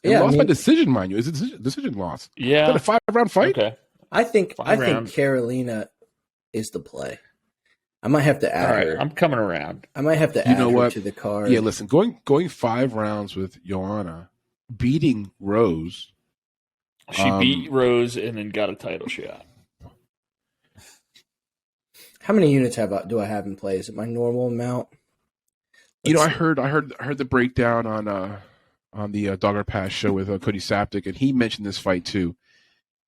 And Yeah, I lost by mean- decision, mind you. It's a decision loss. Is Yeah. that a 5-round fight? Okay. I think 5 rounds. Carolina is the play. I might have to All add right. her. I'm coming around. I might have to You add know her what? to the card. Yeah, listen, going 5 rounds with Joanna, beating Rose. She beat Rose and then got a title shot. How many units do I have in play? Is it my normal amount? You know, I Let's heard the breakdown on the Dogger Pass show with Cody Saptic, and he mentioned this fight too.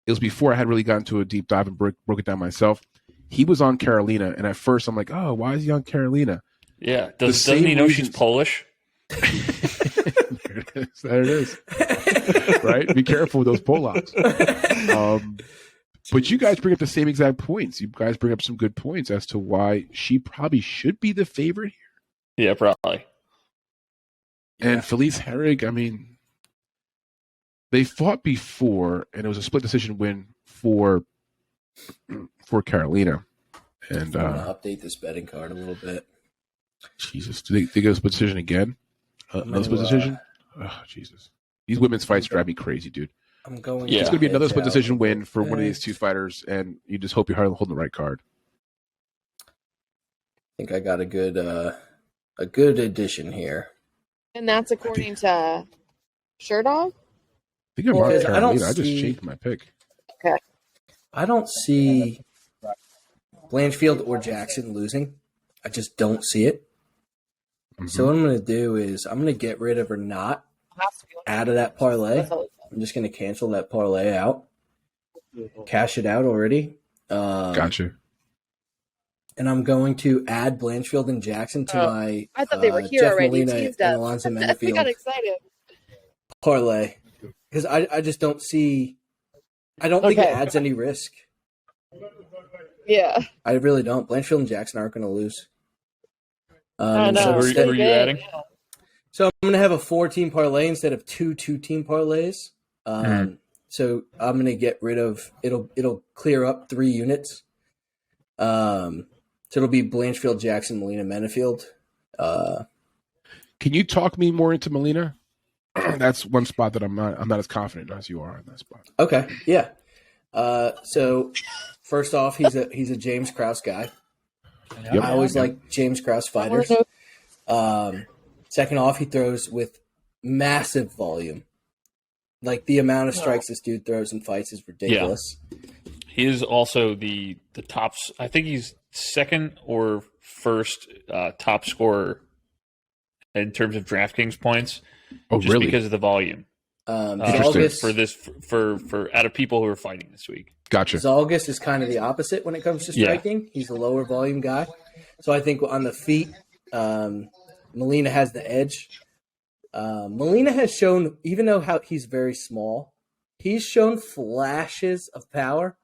It was before I had really gotten to a deep dive and broke it down myself. He was on Carolina, and at first I'm like, oh, why is he on Carolina? Yeah. The Doesn't same he know she's reasons- Polish? There it is. There it is. Right? Be careful with those Polacks. But you guys bring up the same exact points. You guys bring up some good points as to why she probably should be the favorite here. Yeah, probably. And Felice Herrig, I mean, they fought before, and it was a split decision win for Carolina. And I'm gonna update this betting card a little bit. Jesus, do they get a split decision again? Another split decision? Oh, Jesus. These women's fights drive me crazy, dude. I'm going. Yeah. It's going to be another edge split out decision a win bit. for one of these two fighters, and you just hope you're holding the right card. I think I got a good addition here. And that's according to Sherdog? I think I'm on Because I don't Carolina. I just see- changed my pick. I don't see Blanchfield or Jackson losing. I just don't see it. Mhm. So what I'm going to do is I'm going to get rid of or not out of that parlay. I'm just going to cancel that parlay out, cash it out already. Gotcha. And I'm going to add Blanchfield and Jackson to my I thought they were here Jeff already. Molina Teased and us. Alonzo We Menifield got excited. parlay because I just don't see. I don't think it Okay. adds any risk. Yeah. I really don't. Blanchfield and Jackson aren't going to lose. I and know. so Who instead- are you adding? So I'm going to have a 4-team parlay instead of two 2-team parlays. So I'm going to get rid of it'll clear up 3 units. So it'll be Blanchfield, Jackson, Molina, Menifield. Can you talk me more into Molina? That's one spot that I'm not as confident as you are in that spot. Okay, yeah. So first off, he's a James Krause guy. Yep. I always like James Krause fighters. Second off, he throws with massive volume. Like the amount of strikes this dude throws in fights is ridiculous. He is also the top. I think he's second or first top scorer in terms of DraftKings points. Oh, just really? because of the volume. Interesting. Zalgis, For out of people who are fighting this week. Gotcha. Zalgis is kind of the opposite when it comes to Yeah. striking. He's a lower volume guy. So I think on the feet, Molina has the edge. Molina has shown, even though he's very small, he's shown flashes of power.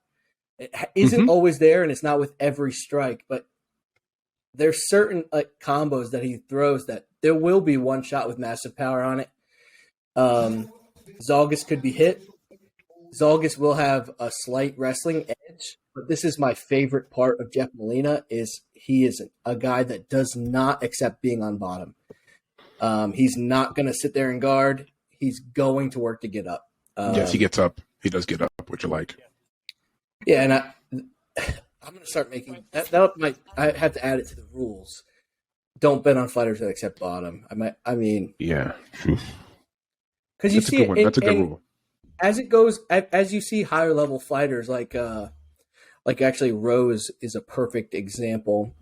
It isn't always there, and it's not with every strike, but there's certain combos that he throws that there will be one shot with massive power on it. Zalgis could be hit. Zalgis will have a slight wrestling edge, but this is my favorite part of Jeff Molina is he is a guy that does not accept being on bottom. He's not going to sit there and guard. He's going to work to get up. Yes, he gets up. He does get up, which you like. Yeah, and I'm going to start making that. I have to add it to the rules. Don't bet on fighters that accept bottom. I mean, Yeah. because you That's a see good one. it, That's a good and rule. as it goes, as you see higher level fighters like actually Rose is a perfect example.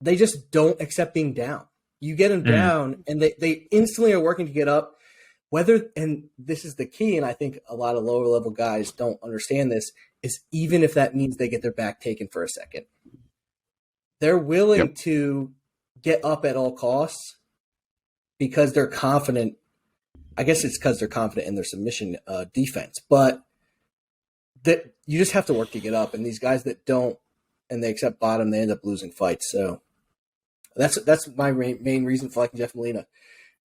They just don't accept being down. You get them down, and they instantly are working to get up. And this is the key, and I think a lot of lower level guys don't understand this, is even if that means they get their back taken for a second, they're willing to get up at all costs because they're confident. I guess it's because they're confident in their submission defense, but that you just have to work to get up. And these guys that don't and they accept bottom, they end up losing fights. So that's my main reason for liking Jeff Molina.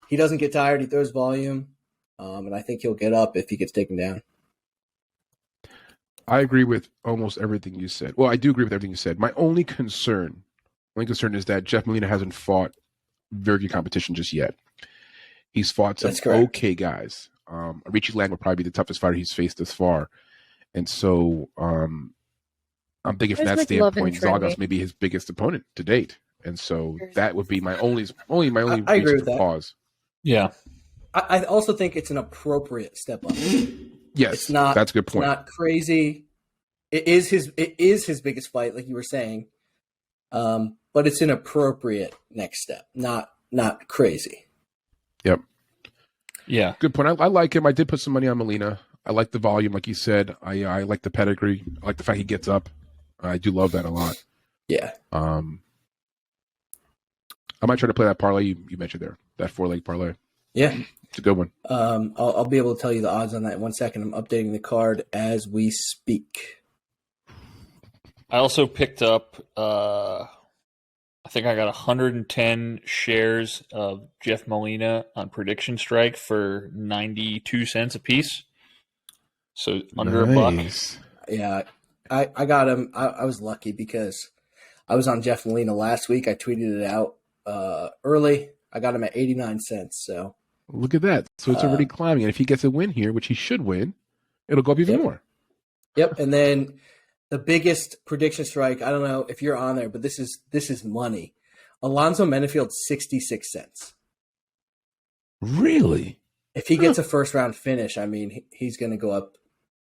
He doesn't get tired. He throws volume, and I think he'll get up if he gets taken down. I agree with almost everything you said. Well, I do agree with everything you said. My only concern is that Jeff Molina hasn't fought very good competition just yet. He's fought some okay guys. Richie Lang would probably be the toughest fighter he's faced thus far. And so I'm thinking from that standpoint, Zaga's maybe his biggest opponent to date. And so that would be my only I agree with that. Pause. Yeah. I also think it's an appropriate step up. Yes, it's not, that's a good point. It's not crazy. It is his biggest fight, like you were saying. But it's an appropriate next step, not crazy. Yep. Yeah. Good point. I like him. I did put some money on Molina. I like the volume, like you said. I like the pedigree. I like the fact he gets up. I do love that a lot. Yeah. I might try to play that parlay you mentioned there, that 4-leg parlay. Yeah. It's a good one. I'll be able to tell you the odds on that in 1 second. I'm updating the card as we speak. I also picked up, I think I got 110 shares of Jeff Molina on Prediction Strike for 92 cents a piece. So under $1. Yeah, I got him. I was lucky because I was on Jeff Molina last week. I tweeted it out early. I got him at 89 cents. So look at that. So it's already climbing. And if he gets a win here, which he should win, it'll go up even more. Yep. And then the biggest Prediction Strike, I don't know if you're on there, but this is money. Alonzo Menefield, 66 cents. Really? If he gets a first round finish, I mean, he's going to go up.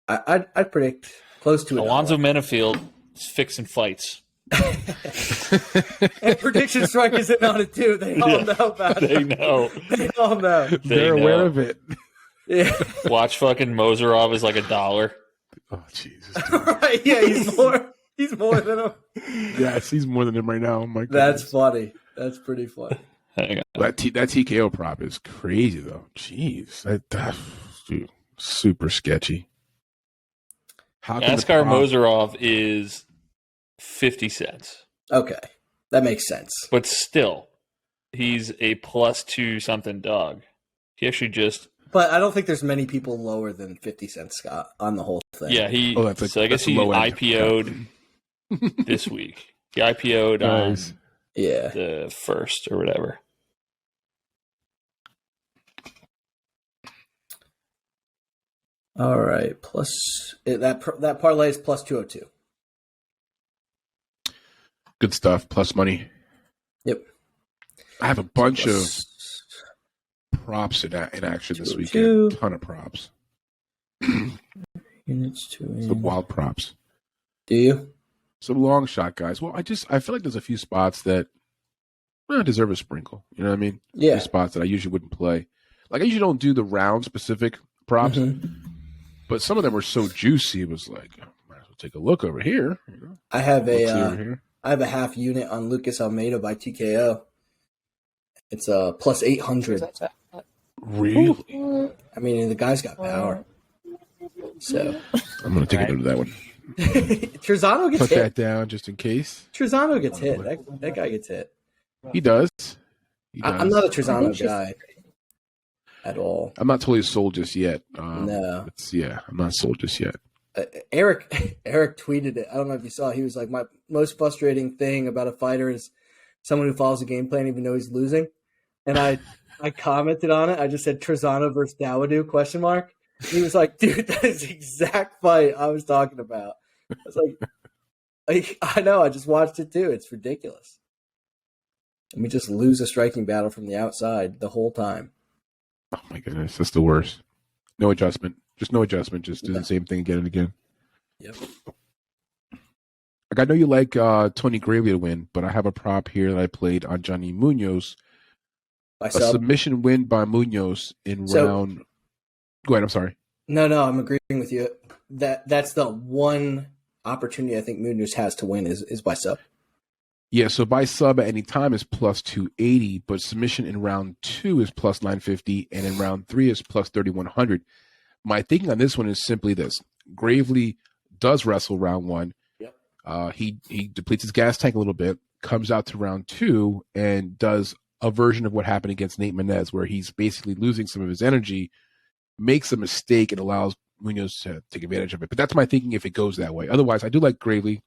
I'd predict close to Alonzo Menefield is fixing fights. And Prediction Strike is in on it too. They all know about it. They know. They all know. They're aware of it. Yeah. Watch fucking Mozarov is like $1. Oh Jesus! Right? Yeah, he's more than him. Yes, he's more than him right now. Oh my God, that's funny. That's pretty funny. Hang on. That TKO prop is crazy though. Jeez, dude, super sketchy. Askar Mozarov is 50 cents. Okay, that makes sense. But still, he's a +2 something dog. He actually just. But I don't think there's many people lower than 50 cents, Scott, on the whole thing. Yeah, so I guess he IPO'd this week. He IPO'd on the 1st or whatever. All right, that parlay is +202. Good stuff. Plus money. Yep. I have a bunch of props in action this weekend. A ton of props. Units to Some wild props. Do you? Some long shot guys. Well, I feel like there's a few spots that deserve a sprinkle. You know what I mean? Yeah. A few spots that I usually wouldn't play. Like I usually don't do the round specific props, but some of them were so juicy. It was like, might as well take a look over here. You know? I have a half unit on Lucas Almeida by TKO. It's a +800. Really? I mean, the guy's got power. So I'm gonna take a note of that one. Trezano gets Put hit. that down just in case. Trezano gets hit. That guy gets hit. He does. I'm not a Trezano guy at all. I'm not totally sold just yet. No. I'm not sold just yet. Eric tweeted it. I don't know if you saw. He was like, my most frustrating thing about a fighter is someone who follows a game plan even though he's losing. And I commented on it. I just said Trezano versus Dawodu ? He was like, dude, that is the exact fight I was talking about. I was like, I know. I just watched it too. It's ridiculous. And we just lose a striking battle from the outside the whole time. Oh my goodness, that's the worst. No adjustment. Just no adjustment. Just do the same thing again and again. Yep. Like I know you like Tony Gravely to win, but I have a prop here that I played on Johnny Munoz. A submission win by Munoz in round. Go ahead. I'm sorry. No, I'm agreeing with you. That's the one opportunity I think Munoz has to win is by sub. Yeah, so by sub at any time is plus 280, but submission in round 2 is plus 950, and in round 3 is plus 3100. My thinking on this one is simply this. Gravely does wrestle round 1. Yep. He depletes his gas tank a little bit, comes out to round 2, and does a version of what happened against Nate Menez, where he's basically losing some of his energy, makes a mistake, and allows Munoz to take advantage of it. But that's my thinking if it goes that way. Otherwise, I do like Gravely.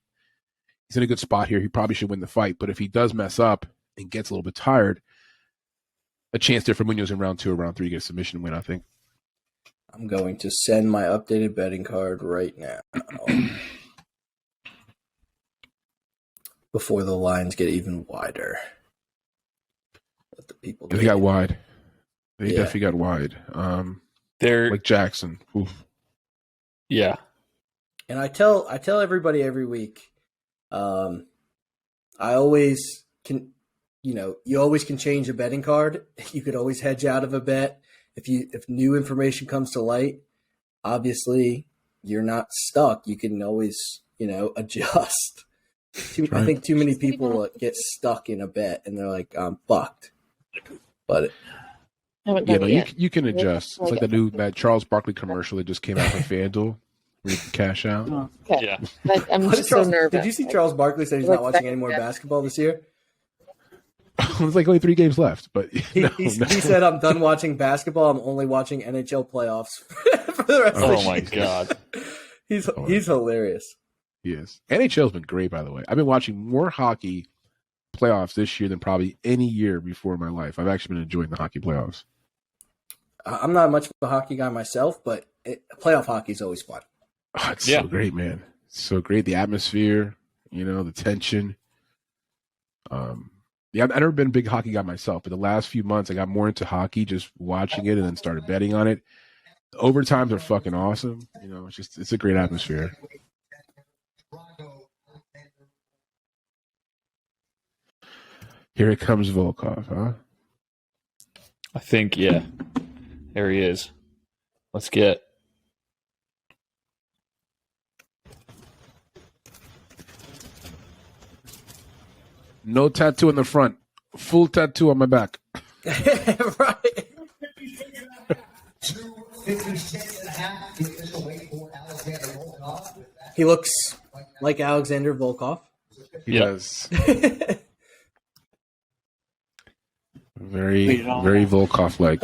He's in a good spot here. He probably should win the fight. But if he does mess up and gets a little bit tired, a chance there for Munoz in round 2 or round 3 to get a submission win, I think. I'm going to send my updated betting card right now before the lines get even wider. Let the people. They got wide. They definitely got wide. They're like Jackson. Oof. Yeah. And I tell everybody every week, I always can, you always can change a betting card. You could always hedge out of a bet. If new information comes to light, obviously you're not stuck. You can always, adjust. I think too many people get stuck in a bet and they're like, I'm fucked. But you can adjust. It's like that Charles Barkley commercial that just came out for FanDuel where you can cash out. Oh, okay. Yeah. I'm just so nervous. Did you see Charles Barkley say he's not watching any more basketball this year? There's like only 3 games left, but he said, I'm done watching basketball. I'm only watching NHL playoffs for the rest of the season. Oh, my God. He's hilarious. He is. NHL's been great, by the way. I've been watching more hockey playoffs this year than probably any year before in my life. I've actually been enjoying the hockey playoffs. I'm not much of a hockey guy myself, but playoff hockey is always fun. Oh, it's so great, man. It's so great. The atmosphere, the tension. I've never been a big hockey guy myself, but the last few months I got more into hockey, just watching it and then started betting on it. The overtimes are fucking awesome. It's a great atmosphere. Here it comes Volkov, huh? I think, yeah. There he is. Let's get. No tattoo in the front. Full tattoo on my back. Right. He looks like Alexander Volkov. He does. Very, very Volkov-like.